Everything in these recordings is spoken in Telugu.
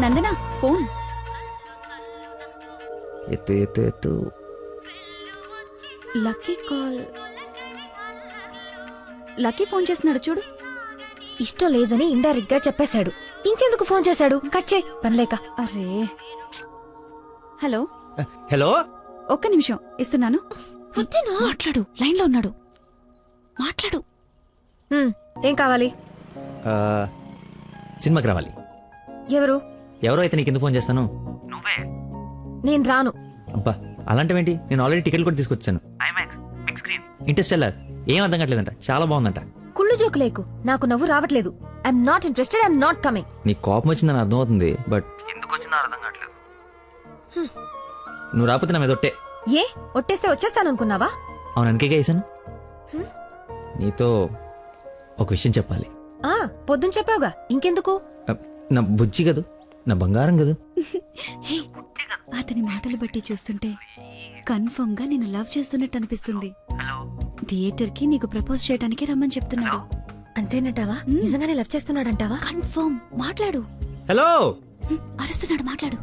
నందన ఫోన్ ఎత్తు ఎత్తు ఎత్తు. Lucky call. లక్కీ ఫోన్ చేస్తున్నాడు చూడు. ఇష్టం లేదని ఇండైరెక్ట్ గా చెప్పేశాడు. ఇంకెందుకు ఫోన్ చేశాడు? కట్ చేయి పనిలేక. అరే హలో హలో, ఒక్క నిమిషం ఇస్తున్నాను. మాట్లాడు, లైన్ లో ఉన్నాడు. మాట్లాడు. ఏం కావాలి? ఆ, సినిమాకి రావాలి. ఎవరు? ఎవరో అయితే నీకు ఎందుకు ఫోన్ చేస్తాను? నేను రాను. అబ్బా అలాంటివేంటి, నేను ఆల్రెడీ టికెట్ కూడా తీసుకొచ్చాను. ఇంటర్స్టెల్లార్ ఏం అర్థం కావట్లేదంట, చాలా బాగుందంట. కుళ్ళు జోకు లేకు, నాకు నవ్వు రావట్లేదు. I'm not interested, I'm not coming. నీ కోపం వచ్చిందని అర్థం అవుతుంది, బట్ ఎందుకు వచ్చిందో అర్థం కావట్లేదు. నువ్వు రాకపోతే నా మీద ఒట్టే. ఏ ఒట్టేస్తే వచ్చేస్తాననుకున్నావా? అవును, అందుకే వేసాను. నీతో ఒక విషయం చెప్పాలి. పొద్దున చెప్పావుగా, ఇంకెందుకు? నా బుజ్జి కదూ, నా బంగారం కదూ. అతని మాటలు బట్టి చూస్తుంటే కన్ఫర్మ్ గా నేను లవ్ చేస్తున్నట్టు అనిపిస్తుంది. థియేటర్ కి నీకు ప్రపోజ్ చేయడానికి రమ్మని చెప్తున్నాడు. అంతేనంటావా? నిజంగానే లవ్ చేస్తున్నాడంటావా? కన్ఫర్మ్. మాట్లాడు. హలో. అరుస్తున్నాడు, మాట్లాడు.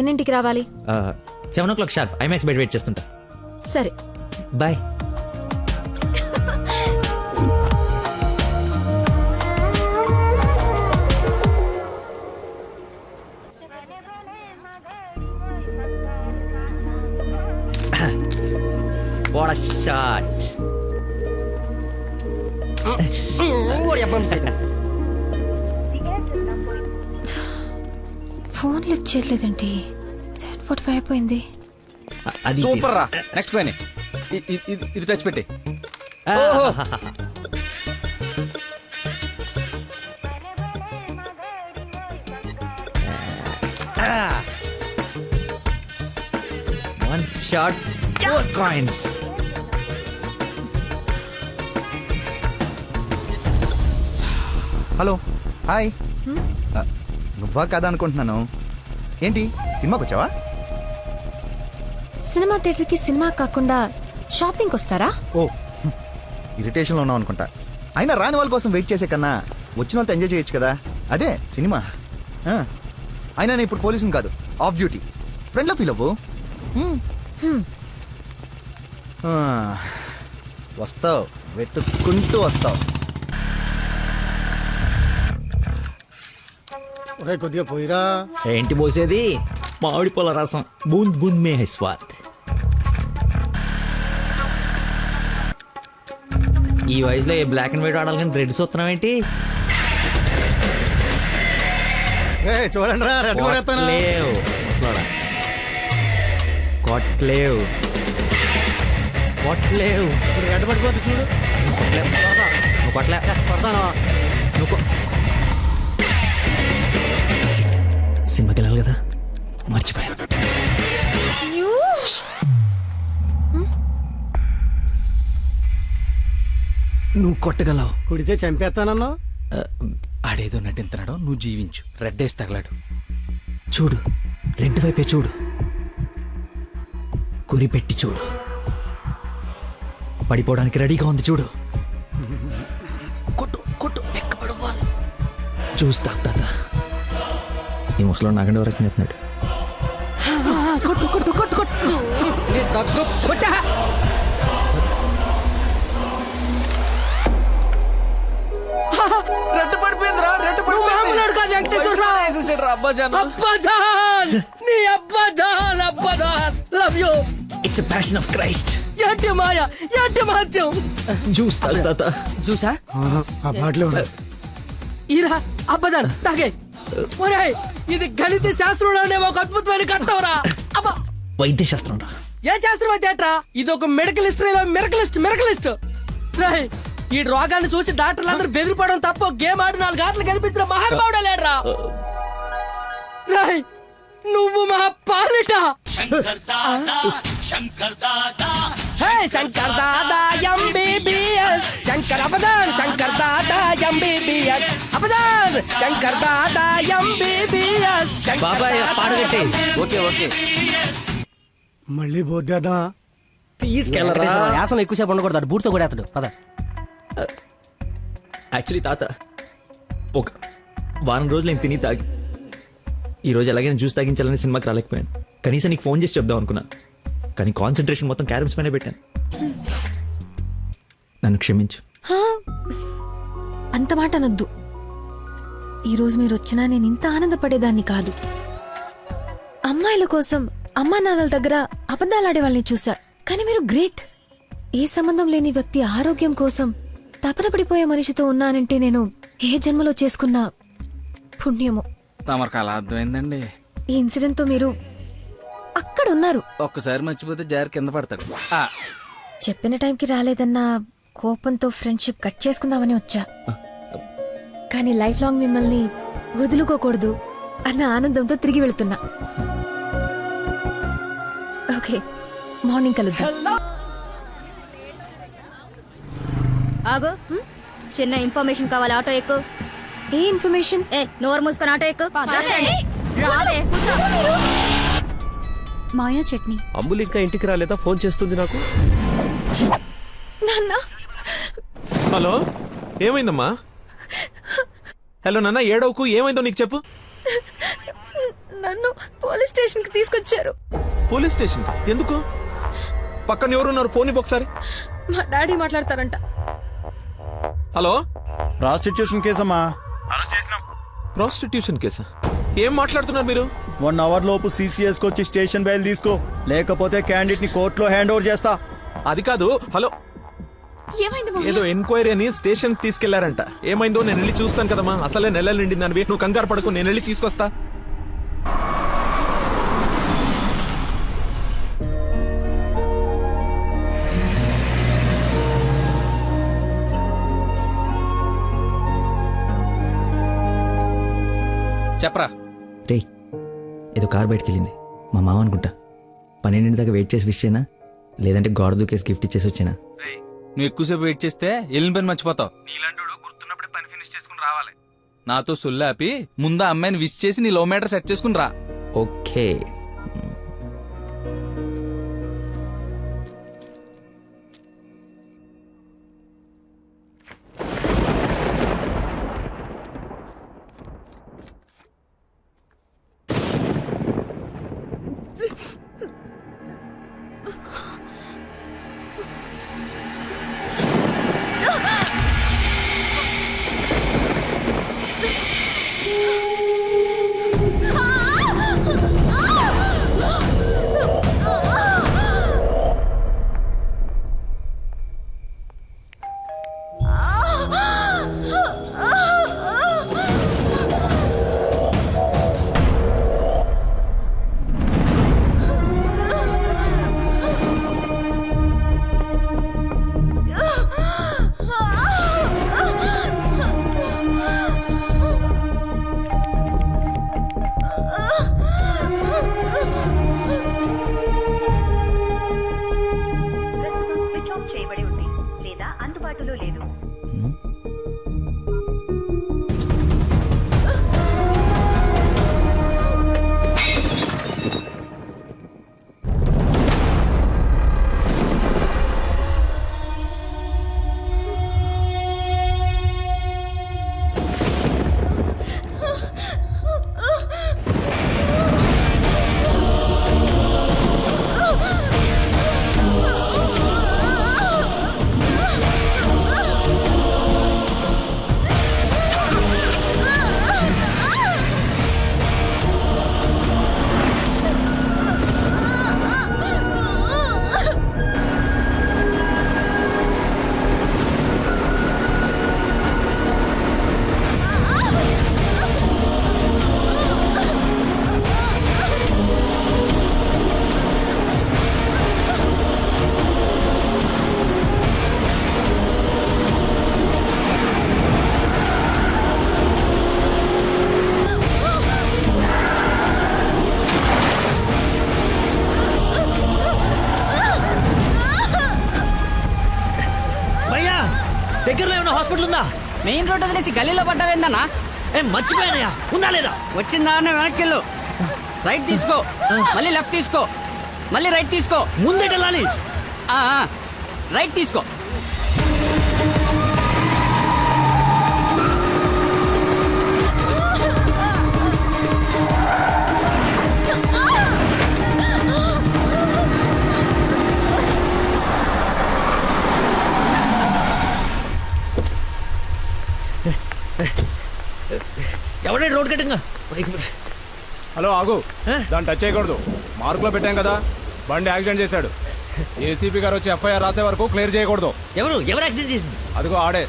ఎన్నింటికి రావాలి? 7 o'clock షార్ప్ ఐమాక్స్ బయట వెయిట్ చేస్తుంటా. సరే bye. What a shot. Phone lift చేయలేదండి. 7:45 అయిపోయింది. అది సూపర్ రా. నెక్స్ట్ పైన ఇది టచ్ పెట్టి. One shot, 4 coins. Hello, hi. నువ్వా కదా అనుకుంటున్నాను. ఏంటి సినిమాకి వచ్చావా? సినిమా థియేటర్ కి సినిమా కాకుండా షాపింగ్ వస్తారా? ఓ, ఇరిటేషన్లో ఉన్నావు అనుకుంటా. అయినా రాని వాళ్ళ కోసం వెయిట్ చేసే కన్నా వచ్చిన వాళ్ళతో ఎంజాయ్ చేయొచ్చు కదా, అదే సినిమా. అయినా నేను ఇప్పుడు పోలీసుని కాదు, ఆఫ్ డ్యూటీ. ఫ్రెండ్లో ఫీల్ అవ్వు. వస్తావు, వెతుక్కుంటూ వస్తావు. కొద్దిగా పోయిరా. ఏంటి పోసేది? మామిడి పొల రసం. బూంద్ బూంద్ మే హై స్వాద్. ఈ వయసులో ఏ బ్లాక్ అండ్ వైట్ ఆడాలి కానీ రెడ్ చూస్తున్నావు ఏంటి? చూడండి రా, రెడ్ కూడా ఎత్తాను. కొట్లేవు ముసలోడా, కొట్లేవు కొట్లేవు. రెడ్ పడిపోతుంది చూడు. కొట్లేవు, నువ్వు కొట్లే. పడతాను. నువ్వు సినిమాకి వెళ్ళాలి కదా, మర్చిపోయాను. నువ్వు కొట్టగలవు. కుడితే చంపేస్తానన్నా. ఆడేదో నటింతున్నాడు, నువ్వు జీవించు. రెడ్ వేసి తగలాడు. చూడు, రెడ్ వైపే చూడు, గురి పెట్టి చూడు. పడిపోవడానికి రెడీగా ఉంది చూడు. కొట్టు కొట్టు, ఎక్కబడవాలి. చూస్తా తాత. ఈ ముసలో నాకంటే వరకు చెప్తున్నాడు. కొట్టు కొట్టు కొట్టు కొట్టు. రెడ్ పడిపోయిందిరా, రెడ్ పడిపోయింది. అబ్బాజాన్, నీ అబ్బాజాన్, అబ్బాజాన్, love you. It's a passion of Christ. ఏంటి మాయ, ఏంటి మహత్యం. చూస్తా తాత. చూసా ఆ బాటలో ఈరా అబ్బాజాన్ తాగే. ఒరేయ్, ఇది గణిత శాస్త్రంలోనే ఒక అద్భుతమైన కట్టవరా. అబ్బా, వైద్య శాస్త్రం రా. ఏ శాస్త్రం అయితే అట్రా, ఇది ఒక మెడికల్ హిస్టరీలో మిరకలిస్ట్. రాయ్, ఈ రోగాన్ని చూసి డాక్టర్లు అందరూ బెదిరిపోవడం తప్ప గేమ్ ఆడి 4 గంటలు కనిపించిన మహానుభావుడు లేడ్రా. రాయ్, నువ్వు మా పాలిట Shankar Dada MBBS. Shankar అబదాన్, Shankar Dada MBBS. అబదాన్, Shankar Dada MBBS. బాబాయ్ పాడగట్టి. Okay okay. మళ్ళీ బోద్దేదా తీసుకెళ్ళరా. యాసన ఎక్కువసేపు ఉండకూడదు, బూట్తో కూడా అతడు పద. యాక్చువల్లీ తాత, ఒక వారం రోజులు నేను తిని తాగి ఈ రోజు ఎలాగైనా జ్యూస్ తాగించాలని సినిమాకి రాలేకపోయాను. కనీసం నీకు ఫోన్ చేసి చెప్దాం అనుకున్నాను, కానీ కాన్సన్ట్రేషన్ మొత్తం క్యారమ్స్ పైన పెట్టాను. నన్ను క్షమించు. హా, అంత మాట అనొద్దు. ఈరోజు మీరు వచ్చినా నేను ఇంత ఆనందపడేదాన్ని కాదు. అమ్మాయిల కోసం అమ్మా నాన్నల దగ్గర అబద్ధాలాడే వాళ్ళని చూసా, కానీ మీరు గ్రేట్. ఏ సంబంధం లేని వ్యక్తి ఆరోగ్యం కోసం తపన పడిపోయే మనిషితో ఉన్నానంటే నేను ఏ జన్మలో చేసుకున్న పుణ్యమో. తమరికి అలా అర్థమైందండి. ఈ ఇన్సిడెంట్ తో మీరు అక్కడ ఉన్నారు. ఒక్కసారి మర్చిపోతే జారి కింద పడతాడు. చెప్పిన టైంకి రాలేదన్న కోపంతో ఫ్రెండ్షిప్ కట్ చేసుకుందామని వచ్చా, కానీ లైఫ్ లాంగ్ మిమ్మల్ని వదులుకోకూడదు అన్న ఆనందంతో తిరిగి వెళ్తున్నా. ఓకే, మార్నింగ్ కలుద్దాం. ఆగు, చిన్న ఇన్ఫర్మేషన్ కావాలి. ఆటో ఎక్కు. ఏ ఇన్ఫర్మేషన్? ఏ నోరు మూసుకొని ఆటో ఎక్కు. రావే, కూర్చో. మాయా చట్నీ. అంబులు ఇంకా ఇంటికి రాలేదా? ఫోన్ చేస్తుంది నాకు. నాన్న, హలో, ఏమైందమ్మా? హలో నాన్న, ఏడవకు. ఏమైందో నీకు చెప్పు. నన్ను పోలీస్ స్టేషన్ కి తీసుకొచ్చారు. పోలీస్ స్టేషన్ ఎందుకు? పక్కన ఎవరున్నారు? ఫోన్ ఇవ్వు ఒకసారి. మా డాడీ మాట్లాడతారంట. హలో, ప్రాస్టిట్యూషన్ కేసమ్మా. ప్రాస్టిట్యూషన్ కేసా? ఏం మాట్లాడుతున్నారు మీరు? 1 అవర్ లోపు సిసిఎస్ వచ్చి స్టేషన్ బయలు తీసుకో, లేకపోతే క్యాండిడేట్ ని కోర్టులో హ్యాండ్ ఓవర్ చేస్తా. అది కాదు. హలో, ఏదో ఎంక్వైరీ అని స్టేషన్ కి తీసుకెళ్లారంట. ఏమైందో నేను వెళ్ళి చూస్తాను కదమ్మా. అసలే నెలలు నిండింది. నువ్వు కంగారు పడకు, నేను వెళ్ళి తీసుకొస్తా. చెప్పరా. రే, ఏదో కార్ బయటకు వెళ్ళింది. మా మామ అనుకుంటా. 12 దాకా వెయిట్ చేసి విష్ చేయనా, లేదంటే గోడ దూకేసి గిఫ్ట్ ఇచ్చేసి వచ్చేనా? నువ్వు ఎక్కువసేపు వెయిట్ చేస్తే వెళ్ళిన పని మర్చిపోతావు. నీలాంటి గుర్తున్నప్పుడే పని ఫినిష్ చేసుకుని రావాలి. నాతో సొల్లాపి ముందు ఆ అమ్మాయిని విష్ చేసి నీ లవ్ మ్యాటర్ సెట్ చేసుకుని రా. ఓకే. దగ్గరలో ఏమైనా హాస్పిటల్ ఉందా? మెయిన్ రోడ్ వదిలేసి గల్లీలో పడ్డావేందన్నా? ఏం మర్చిపోయానయా? ఉందా లేదా? వచ్చిందా వెనక్కి వెళ్ళు. రైట్ తీసుకో, మళ్ళీ లెఫ్ట్ తీసుకో, మళ్ళీ రైట్ తీసుకో. ముందేటెళ్ళాలి. రైట్ తీసుకో. ఎవడే రోడ్ కట్టింగా హలో ఆగు, దాన్ని టచ్ చేయకూడదు. మార్కులో పెట్టాం కదా, బండి యాక్సిడెంట్ చేశాడు. ఏసీపీ గారు వచ్చి ఎఫ్ఐఆర్ రాసే వరకు క్లియర్ చేయకూడదు. ఎవరు యాక్సిడెంట్ చేసింది? అదిగో ఆడే.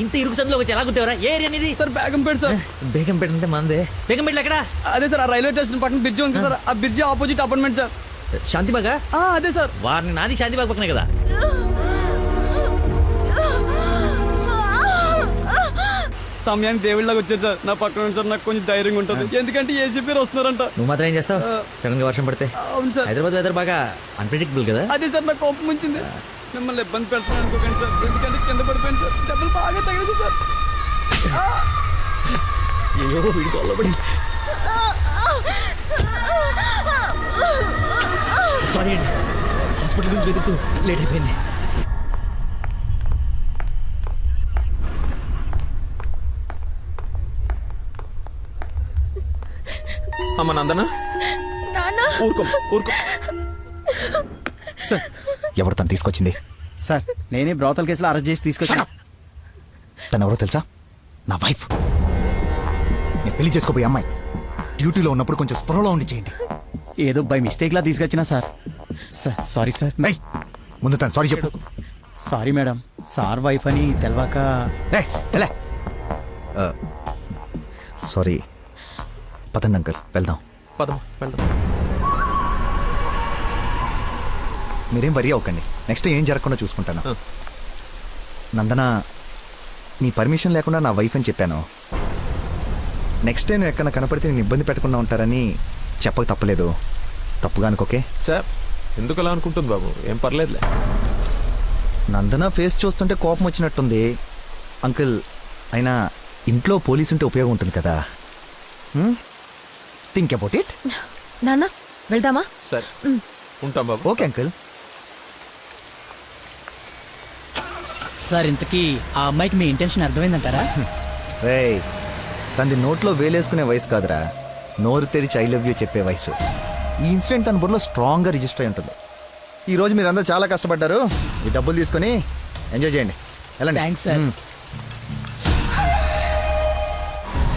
ఇంత ఇరుకు సందులో వచ్చి ఎలా గుర్తేవరా? ఏ ఏరియా అనేది? Sir Begumpet sir. బేగంపేట అంటే మందే. బేగంపేటలో ఎక్కడ? అదే సార్, ఆ రైల్వే స్టేషన్ పక్కన బ్రిడ్జ్ ఉంది సార్, ఆ బ్రిడ్జ్ ఆపోజిట్ అపార్ట్మెంట్ సార్. శాంతిబాగా? అదే సార్. వారిని నాది శాంతిబాగ్ పక్కనే కదా. సమయానికి దేవుళ్ళగా వచ్చారు సార్. నా పక్కన ఉంది సార్, నాకు కొంచెం ధైర్యంగా ఉంటుంది, ఎందుకంటే ఏసీపీ వస్తున్నారంట. నువ్వు మాత్రం ఏం చేస్తావు? సడన్ గా వర్షం పడితే? అవును సార్. హైదరాబాద్ వెదర్ బాగా అన్ప్రెడిక్టబుల్ కదా. అదే సార్, నాకు కోపం వచ్చింది. మిమ్మల్ని ఇబ్బంది పెడతాను అనుకోకండి సార్, ఎందుకంటే కింద పడిపోయింది సార్, దెబ్బలు బాగా తగిలేసి సార్. అయ్యో వీడి కాల్లో పడి. సారీ అండి, హాస్పిటల్ గురించి వెతుకుతూ లేట్ అయిపోయింది. అమ్మ నందన, ఊరుకో ఊరుకో. సార్, ఎవరు తను తీసుకొచ్చింది? సార్ నేనే బ్రోతల్ కేసులో అరెస్ట్ చేసి తీసుకొచ్చాను. తను ఎవరో తెలుసా? నా వైఫ్. నేను పెళ్లి చేసుకోబోయే అమ్మాయి. డ్యూటీలో ఉన్నప్పుడు కొంచెం స్పృహలో ఉండి చేయండి. ఏదో బై మిస్టేక్ లా తీసుకొచ్చినా సార్. Sir sorry sir. ఏయ్, ముందు తను సారీ చెప్పు. సారీ మేడం, సార్ వైఫ్ అని తెలవాక. సారీ. పదండి అంకుల్, వెళ్దాం. పదమ్మా వెళ్దాం. మీరేం వరి అవ్వకండి, నెక్స్ట్ ఏం జరగకుండా చూసుకుంటాను. నందన, నీ పర్మిషన్ లేకుండా నా వైఫ్ అని చెప్పాను. నెక్స్ట్ టైం ఎక్కడ కనపడితే నేను ఇబ్బంది పెట్టకుండా ఉంటారని చెప్పక తప్పలేదు. తప్పుగా అనుకోకే. సార్ ఎందుకు అలా అనుకుంటుంది బాబు? ఏం పర్లేదులే. నందన ఫేస్ చూస్తుంటే కోపం వచ్చినట్టుంది అంకుల్. అయినా ఇంట్లో పోలీస్ ఉంటే ఉపయోగం ఉంటుంది కదా. Think about it. నాన్న వెళ్దామా? సరే ఉంటాం బాబు. Okay uncle. సార్, ఇంతకీ ఆ అమ్మాయికి మీ ఇంటెన్షన్ అర్థమైందంటారా? రేయ్, తనది నోట్లో వేలేసుకునే వయసు కాదురా, నోరు తెరిచి ఐ లవ్ యూ చెప్పే వయసు. ఈ ఇన్సిడెంట్ తన బుర్రలో స్ట్రాంగ్గా రిజిస్టర్ అయి ఉంటుంది. ఈరోజు మీరందరూ చాలా కష్టపడ్డారు. ఈ డబ్బులు తీసుకొని ఎంజాయ్ చేయండి. వెళ్ళండి. Thanks sir.